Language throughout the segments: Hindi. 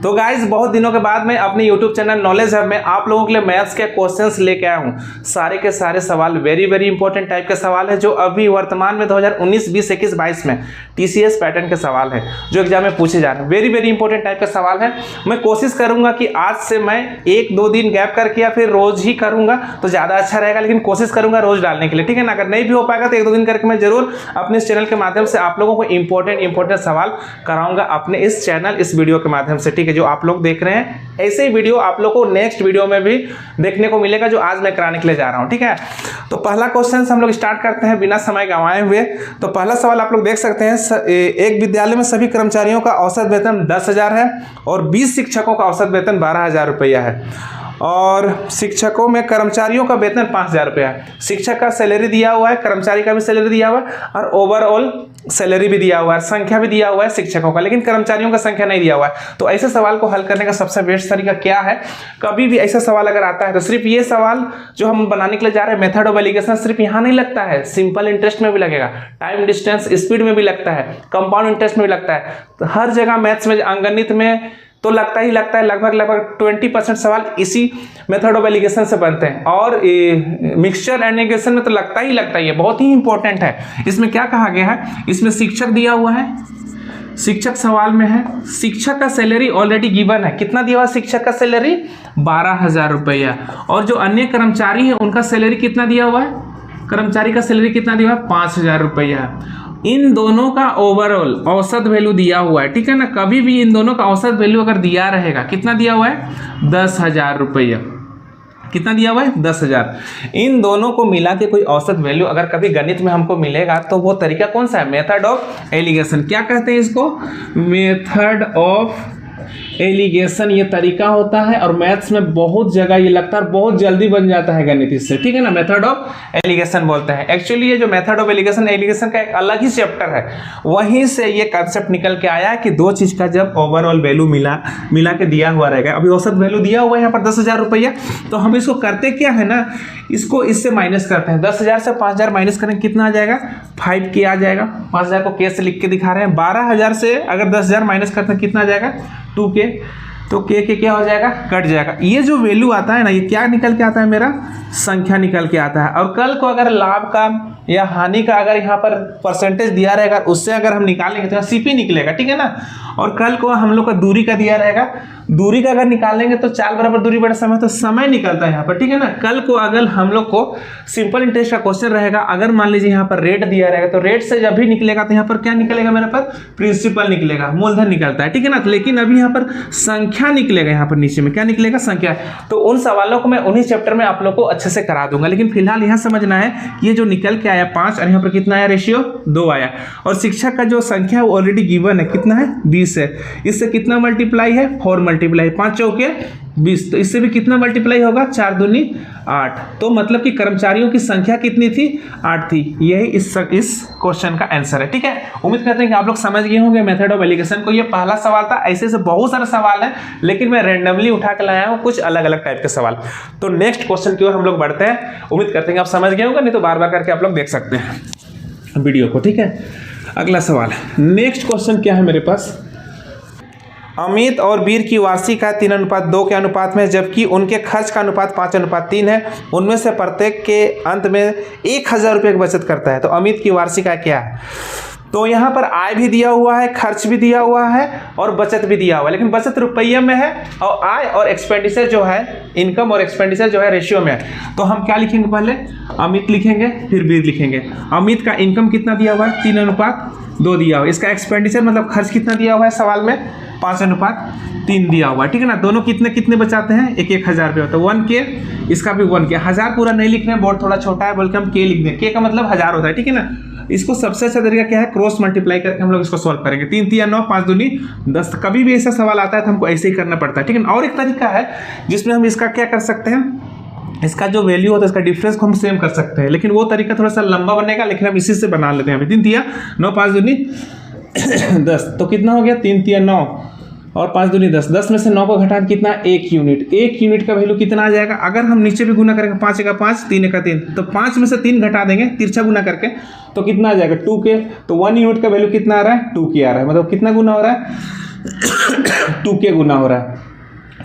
तो गाइज बहुत दिनों के बाद मैं अपने यूट्यूब चैनल नॉलेज हब में आप लोगों के लिए मैथ्स के क्वेश्चंस लेके आया हूँ। सारे के सारे सवाल वेरी वेरी इंपॉर्टेंट टाइप के सवाल है जो अभी वर्तमान में 2019, 20, 21, 22 में टीसीएस पैटर्न के सवाल है जो एग्जाम में पूछे जा रहे हैं। वेरी वेरी इंपॉर्टेंट टाइप का सवाल है। मैं कोशिश करूंगा कि आज से मैं 1-2 दिन गैप करके या फिर रोज ही करूंगा तो ज़्यादा अच्छा रहेगा, लेकिन कोशिश करूंगा रोज डालने के लिए, ठीक है ना। अगर नहीं भी हो पाएगा तो 1-2 दिन करके मैं जरूर अपने इस चैनल के माध्यम से आप लोगों को इंपॉर्टेंट सवाल कराऊंगा अपने इस चैनल, इस वीडियो के माध्यम से, ठीक है। जो आप लोग देख रहे हैं ऐसे ही वीडियो आप लोग को नेक्स्ट वीडियो में भी देखने को मिलेगा जो आज मैं कराने के लिए जा रहा हूं, ठीक है। तो पहला क्वेश्चन हम लोग स्टार्ट करते हैं बिना समय गंवाए हुए। तो पहला सवाल आप लोग देख सकते हैं, एक विद्यालय में सभी कर्मचारियों का औसत वेतन 10,000 है और 20 शिक्षकों का औसत वेतन 12,000 रुपया है और शिक्षकों में कर्मचारियों का वेतन 5,000 रुपया है। शिक्षक का सैलरी दिया हुआ है, कर्मचारी का भी सैलरी दिया हुआ है और ओवरऑल सैलरी भी दिया हुआ है, संख्या भी दिया हुआ है शिक्षकों का, लेकिन कर्मचारियों का संख्या नहीं दिया हुआ है। तो ऐसे सवाल को हल करने का सबसे बेस्ट तरीका क्या है? कभी भी ऐसा सवाल अगर आता है तो सिर्फ ये सवाल जो हम बनाने के लिए जा रहे हैं मेथड ऑफ एलिगेशन सिर्फ यहाँ नहीं लगता है, सिंपल इंटरेस्ट में भी लगेगा, टाइम डिस्टेंस स्पीड में भी लगता है, कंपाउंड इंटरेस्ट में भी लगता है। तो हर जगह मैथ्स में, अंकगणित में तो लगता है लगभग 20% सवाल इसी मेथड ऑफ एलिगेशन से बनते हैं और मिक्सचर एंड एलिगेशन में तो लगता ही है, बहुत ही इंपॉर्टेंट है। इसमें क्या कहा गया है, इसमें शिक्षक दिया हुआ है, शिक्षक सवाल में है, शिक्षक का सैलरी ऑलरेडी गिवन है, कितना दिया हुआ शिक्षक का सैलरी 12,000 रुपया और जो अन्य कर्मचारी है उनका सैलरी कितना दिया हुआ है, कर्मचारी का सैलरी कितना दिया हुआ है 5,000 रुपया। इन दोनों का ओवरऑल औसत वैल्यू दिया हुआ है, ठीक है ना। कभी भी इन दोनों का औसत वैल्यू अगर दिया रहेगा, कितना दिया हुआ है 10,000 रुपया, कितना दिया हुआ है 10,000। इन दोनों को मिला के कोई औसत वैल्यू अगर कभी गणित में हमको मिलेगा तो वो तरीका कौन सा है, मेथड ऑफ एलिगेशन। क्या कहते हैं इसको, मेथड ऑफ एलिगेशन ये तरीका होता है और मैथ्स में बहुत जगह ये लगता है, बहुत जल्दी बन जाता है गणित इससे, ठीक है ना। मेथड ऑफ एलिगेशन बोलते हैं। एक्चुअली ये जो मेथड ऑफ एलिगेशन का एक अलग ही चैप्टर है, वहीं से ये कंसेप्ट निकल के आया है कि दो चीज का जब ओवरऑल वैल्यू मिला के दिया हुआ रहेगा। अभी औसत वैल्यू दिया हुआ है यहाँ पर 10,000 रुपया, तो हम इसको करते क्या है ना, इसको इससे माइनस करते हैं। 10,000 से 5,000 माइनस करें कितना आ जाएगा, 5K आ जाएगा। 5,000 को K से लिख के दिखा रहे हैं। 12,000 से अगर 10,000 माइनस करते हैं कितना आ जाएगा 2K, तो K क्या हो जाएगा, कट जाएगा। ये जो वैल्यू आता है ना, ये क्या निकल के आता है, मेरा संख्या निकल के आता है। और कल को अगर लाभ का या हानि का अगर यहाँ पर परसेंटेज दिया रहेगा, उससे अगर हम निकालेंगे तो CP निकलेगा, ठीक है ना। और कल को हम लोग का दूरी का दिया रहेगा, दूरी का अगर निकालेंगे तो 4 बराबर दूरी बड़ा समय, तो समय निकलता है यहाँ पर, ठीक है ना। कल को अगर हम लोग को सिंपल इंटरेस्ट का क्वेश्चन रहेगा, अगर मान लीजिए यहाँ पर रेट दिया रहेगा तो रेट से जब भी निकलेगा तो यहाँ पर क्या निकलेगा, मेरे पर प्रिंसिपल निकलेगा, मूलधन निकलता है, ठीक है ना। लेकिन अभी यहाँ पर संख्या निकलेगा, यहाँ पर नीचे में क्या निकलेगा, संख्या। तो उन सवालों को मैं उन्हीं चैप्टर में आप लोग को अच्छे से करा दूंगा, लेकिन फिलहाल यहाँ समझना है ये जो निकल के आया 5 और यहाँ पर कितना आया, रेशियो 2 आया। और शिक्षक का जो संख्या है वो ऑलरेडी गिवन है, कितना है 20 है। इससे कितना मल्टीप्लाई है, 4 मल्टीप्लाई, 5 चौके 20, तो इससे भी कितना मल्टीप्लाई होगा, 4 दूनी 8। तो मतलब कि कर्मचारियों की संख्या कितनी थी, 8 थी। यही इस क्वेश्चन का आंसर है, ठीक है। उम्मीद करते हैं कि आप लोग समझ गए होंगे मेथड ऑफ एलिगेशन को। ये पहला सवाल था, ऐसे से बहुत सारे सवाल हैं, लेकिन मैं रैंडमली उठा के लाया हूँ कुछ अलग अलग टाइप के सवाल। तो नेक्स्ट क्वेश्चन की ओर हम लोग बढ़ते हैं। उम्मीद करते हैं कि आप समझ गए होंगे, नहीं तो बार बार करके आप लोग देख सकते हैं वीडियो को, ठीक है। अगला सवाल, नेक्स्ट क्वेश्चन क्या है मेरे पास, अमित और वीर की वार्षिक आय 3:2 के अनुपात में है, जबकि उनके खर्च का अनुपात 5:3 है। उनमें से प्रत्येक के अंत में 1,000 रुपये की बचत करता है। तो अमित की वार्षिक आय क्या है? तो यहाँ पर आय भी दिया हुआ है, खर्च भी दिया हुआ है और बचत भी दिया हुआ है, लेकिन बचत रुपये में है और आय और एक्सपेंडिचर जो है, इनकम और एक्सपेंडिचर जो है रेशियो में है। तो हम क्या लिखेंगे, पहले अमित लिखेंगे फिर वीर लिखेंगे। अमित का इनकम कितना दिया हुआ है, 3:2 दिया हुआ है। इसका एक्सपेंडिचर मतलब खर्च कितना दिया हुआ है सवाल में, 5:3 दिया हुआ है, ठीक है ना। दोनों कितने कितने बचाते हैं, 1,000 रुपये। तो 1K, इसका भी 1K। 1000 पूरा नहीं लिखने, बोर्ड थोड़ा छोटा है, बल्कि हम K लिख दें। K का मतलब 1000 होता है, ठीक है ना। इसको सबसे अच्छा तरीका क्या है, क्रॉस मल्टीप्लाई करके हम लोग इसको सॉल्व करेंगे। 3 3 9, 5 दूनी 10। कभी भी ऐसा सवाल आता है तो हमको ऐसे ही करना पड़ता है, ठीक है ना। और एक तरीका है जिसमें हम इसका क्या कर सकते हैं, इसका जो वैल्यू होता है इसका डिफरेंस को हम सेम कर सकते हैं, लेकिन वो तरीका थोड़ा सा लंबा बनेगा, लेकिन हम इसी से बना लेते हैं। 3 3 9, 5 दूनी 10। तो कितना हो गया, 3 3 9 और 5 दूनी 10। 10 में से 9 को घटा कितना, 1 यूनिट। 1 यूनिट का वैल्यू कितना आ जाएगा, अगर हम नीचे भी गुना करेंगे, 5 का 5, 3 का 3, तो 5 में से 3 घटा देंगे तिरछा गुना करके, तो कितना आ जाएगा 2K। तो 1 यूनिट का वैल्यू कितना आ रहा है, 2K आ रहा है। मतलब कितना गुना हो रहा है, 2 के गुना हो रहा है।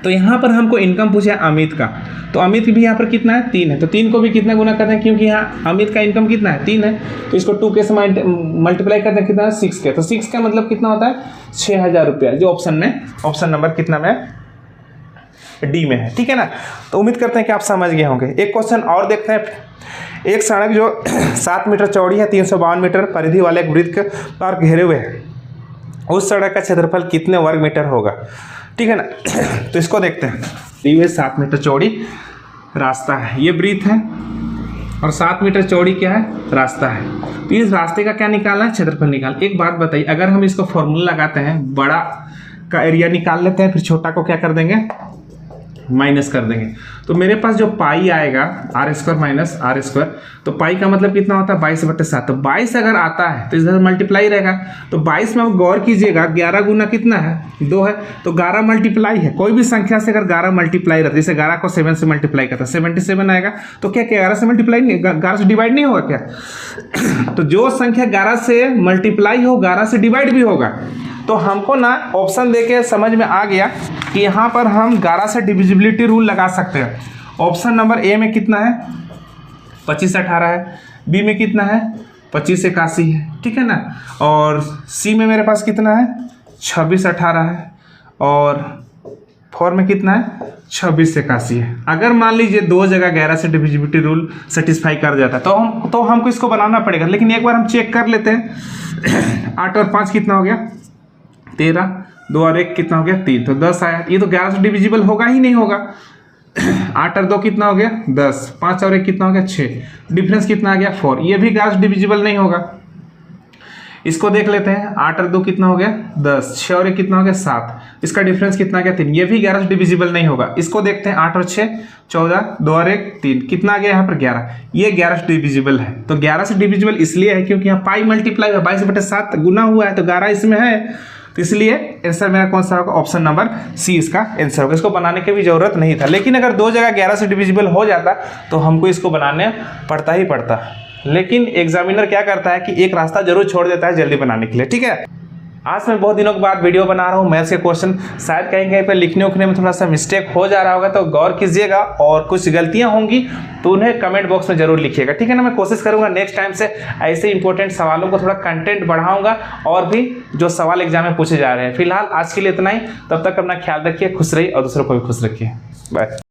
तो यहाँ पर हमको इनकम पूछा है अमित का, तो अमित भी यहाँ पर कितना है 3 है, तो 3 को भी कितना गुना करते हैं, क्योंकि यहाँ अमित का इनकम कितना है 3 है, तो इसको 2 के से मल्टीप्लाई करते हैं कितना है 6 के, तो 6 का मतलब कितना होता है 6000 रुपया, जो ऑप्शन नंबर कितना में डी में है। ठीक है ना। तो उम्मीद करते हैं कि आप समझ गए होंगे। एक क्वेश्चन और देखते हैं। एक सड़क जो 7 मीटर चौड़ी है, 352 मीटर परिधि वाले एक वृत्त पर घेरे हुए है, उस सड़क का क्षेत्रफल कितने वर्ग मीटर होगा। ठीक है ना। तो इसको देखते हैं। ये 7 मीटर चौड़ी रास्ता है, ये वृत्त है, और 7 मीटर चौड़ी क्या है रास्ता है। तो इस रास्ते का क्या निकालना है, क्षेत्रफल निकाल। एक बात बताइए, अगर हम इसको फॉर्मूला लगाते हैं, बड़ा का एरिया निकाल लेते हैं, फिर छोटा को क्या कर देंगे माइनस कर देंगे, तो मेरे पास जो पाई आएगा r² माइनस r², तो पाई का मतलब कितना होता है 22/7, तो 22 अगर आता है तो इधर मल्टीप्लाई रहेगा, तो 22 में आप गौर कीजिएगा 11 गुना कितना है 2 है, तो 11 मल्टीप्लाई है। कोई भी संख्या से अगर 11 मल्टीप्लाई रहता है, जैसे 11 को 7 से मल्टीप्लाई करता है 77 आएगा, तो क्या 11 से मल्टीप्लाई नहीं, 11 से डिवाइड नहीं होगा क्या। तो जो संख्या 11 से मल्टीप्लाई हो 11 से डिवाइड भी होगा। तो हमको ना ऑप्शन देके समझ में आ गया कि यहाँ पर हम 11 से डिविजिबिलिटी रूल लगा सकते हैं। ऑप्शन नंबर ए में कितना है 25/18 है, बी में कितना है 25/81 है, ठीक है ना, और सी में मेरे पास कितना है 26/18 है, और 4 में कितना है 26/81 है। अगर मान लीजिए दो जगह 11 से डिविजिबिलिटी रूल सेटिस्फाई कर जाता है तो हमको इसको बनाना पड़ेगा, लेकिन एक बार हम चेक कर लेते हैं। 8 और 5 कितना हो गया 13, 2 और 1 कितना हो गया 3, तो 10 आया। ये तो 11 से डिविजिबल होगा ही नहीं होगा। 8 और 2 कितना हो गया 10, 5 और 1 कितना हो गया 6, डिफरेंस कितना आ गया 4, ये भी 11 से डिविजिबल नहीं होगा। इसको देख लेते हैं, 8 और 2 कितना हो गया 10, 6 और 1 कितना हो गया 7, इसका डिफरेंस कितना आ गया 3, ये भी 11 से डिविजिबल नहीं होगा। इसको देखते हैं 8 और 6 14, 2 और 1 3, कितना आ गया यहाँ पर 11, ये 11 से डिविजिबल है। तो 11 से डिविजिबल इसलिए है क्योंकि यहाँ पाई मल्टीप्लाई 22/7 गुना हुआ है, तो 11 इसमें है, तो इसलिए आंसर मेरा कौन सा होगा ऑप्शन नंबर सी इसका आंसर होगा। इसको बनाने की भी जरूरत नहीं था, लेकिन अगर दो जगह 11 से डिविजिबल हो जाता तो हमको इसको बनाने पड़ता ही पड़ता। लेकिन एग्जामिनर क्या करता है कि एक रास्ता जरूर छोड़ देता है जल्दी बनाने के लिए। ठीक है। आज मैं बहुत दिनों के बाद वीडियो बना रहा हूँ मैथ्स के क्वेश्चन, शायद कहीं कहीं पर लिखने उखने में थोड़ा सा मिस्टेक हो जा रहा होगा, तो गौर कीजिएगा, और कुछ गलतियाँ होंगी तो उन्हें कमेंट बॉक्स में जरूर लिखिएगा। ठीक है ना। मैं कोशिश करूँगा नेक्स्ट टाइम से ऐसे इंपॉर्टेंट सवालों को थोड़ा कंटेंट बढ़ाऊंगा, और भी जो सवाल एग्जाम में पूछे जा रहे हैं। फिलहाल आज के लिए इतना ही, तब तक अपना ख्याल रखिए, खुश रहिए और दूसरों को भी खुश रखिए। बाय।